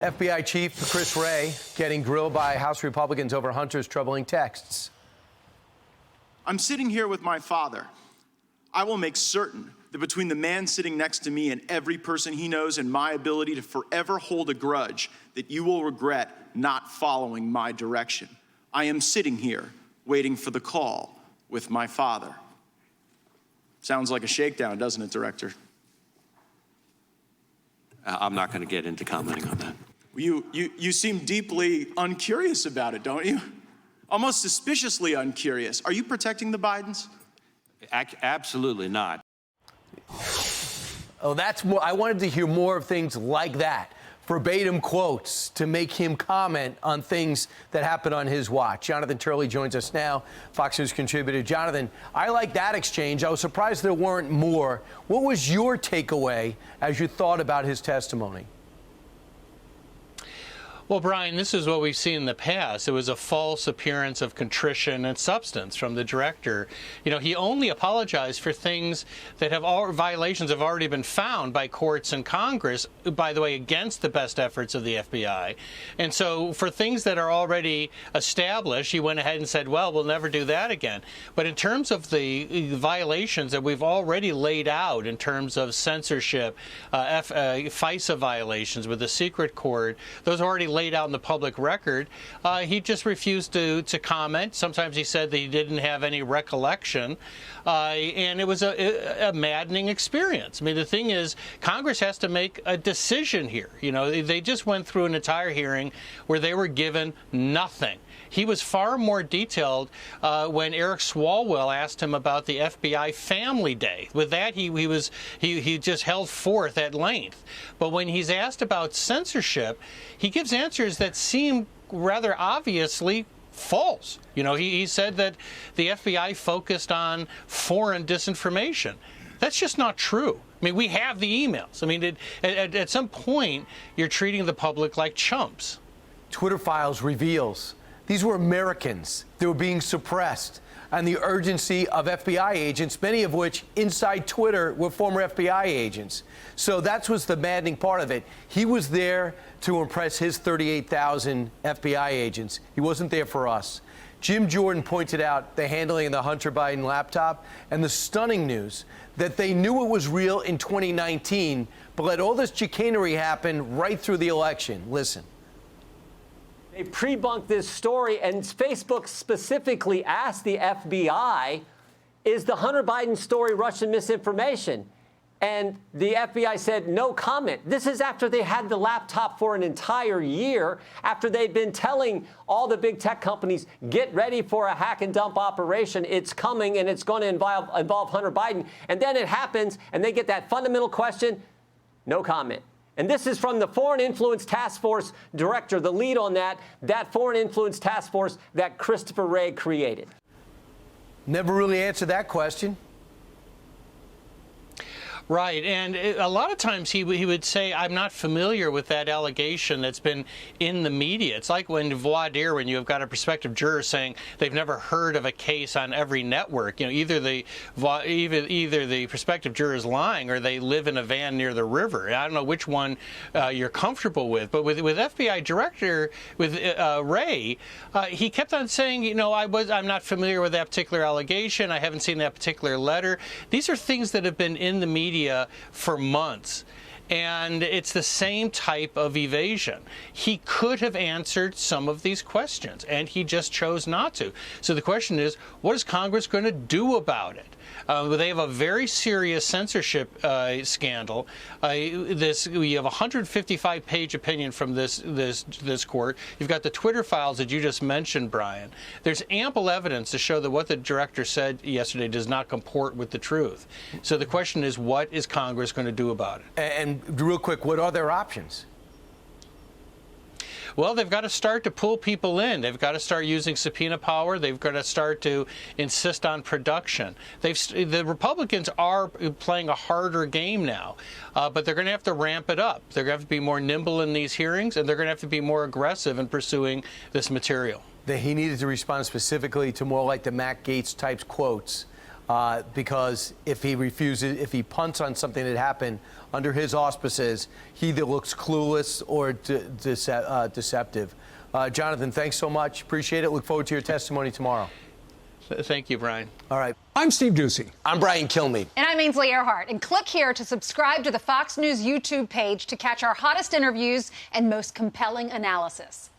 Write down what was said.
FBI Chief Chris Wray getting grilled by House Republicans over Hunter's troubling texts. I'm sitting here with my father. I will make certain that between the man sitting next to me and every person he knows and my ability to forever hold a grudge, that you will regret not following my direction. I am sitting here waiting for the call with my father. Sounds like a shakedown, doesn't it, Director? I'm not going to get into commenting on that. You seem deeply uncurious about it, don't you? Almost suspiciously uncurious. Are you protecting the Bidens? Absolutely not. Oh, that's more. I wanted to hear more of things like that. Verbatim quotes to make him comment on things that happened on his watch. Jonathan Turley joins us now, Fox News contributor. Jonathan, I like that exchange. I was surprised there weren't more. What was your takeaway as you thought about his testimony? Well, Brian, this is what we've seen in the past. It was a false appearance of contrition and substance from the director. You know, he only apologized for things that violations have already been found by courts and Congress, by the way, against the best efforts of the FBI. And so for things that are already established, he went ahead and said, well, we'll never do that again. But in terms of the violations that we've already laid out in terms of censorship, FISA violations with the secret court, those are already laid out in the public record. He just refused to comment. Sometimes he said that he didn't have any recollection, and it was a maddening experience. I mean, the thing is, Congress has to make a decision here. You know, they just went through an entire hearing where they were given nothing. He was far more detailed when Eric Swalwell asked him about the FBI Family Day. With that, he just held forth at length. But when he's asked about censorship, he gives answers that seem rather obviously false. You know, he said that the FBI focused on foreign disinformation. That's just not true. I mean, we have the emails. I mean, at some point, you're treating the public like chumps. Twitter files reveals these were Americans that were being suppressed, and the urgency of FBI agents, many of which inside Twitter were former FBI agents. So that was the maddening part of it. He was there to impress his 38,000 FBI agents. He wasn't there for us. Jim Jordan pointed out the handling of the Hunter Biden laptop and the stunning news that they knew it was real in 2019, but let all this chicanery happen right through the election. Listen. They pre-bunked this story, and Facebook specifically asked the FBI, is the Hunter Biden story Russian misinformation? And the FBI said no comment. This is after they had the laptop for an entire year, after they'd been telling all the big tech companies, get ready for a hack and dump operation. It's coming, and it's going to involve Hunter Biden. And then it happens, and they get that fundamental question, no comment. And this is from the Foreign Influence Task Force director, the lead on that Foreign Influence Task Force that Christopher Wray created. Never really answered that question. Right, and a lot of times he would say, I'm not familiar with that allegation that's been in the media. It's like when voir dire, when you've got a prospective juror saying they've never heard of a case on every network. You know, either the prospective juror is lying or they live in a van near the river. I don't know which one you're comfortable with, but with FBI Director, with Wray, he kept on saying, you know, I'm not familiar with that particular allegation. I haven't seen that particular letter. These are things that have been in the media for months, and it's the same type of evasion. He could have answered some of these questions, and he just chose not to. So the question is, what is Congress going to do about it? They have a very serious censorship scandal. We have a 155-page opinion from this court. You've got the Twitter files that you just mentioned, Brian. There's ample evidence to show that what the director said yesterday does not comport with the truth. So the question is, what is Congress going to do about it? And real quick, what are their options? Well, they've got to start to pull people in. They've got to start using subpoena power. They've got to start to insist on production. The Republicans are playing a harder game now, but they're going to have to ramp it up. They're going to have to be more nimble in these hearings, and they're going to have to be more aggressive in pursuing this material. That he needed to respond specifically to more like the Matt Gaetz types quotes because if he punts on something that happened under his auspices, he either looks clueless or deceptive. Jonathan, thanks so much. Appreciate it. Look forward to your testimony tomorrow. Thank you, Brian. All right. I'm Steve Ducey. I'm Brian Kilmeade. And I'm Ainsley Earhart. And click here to subscribe to the Fox News YouTube page to catch our hottest interviews and most compelling analysis.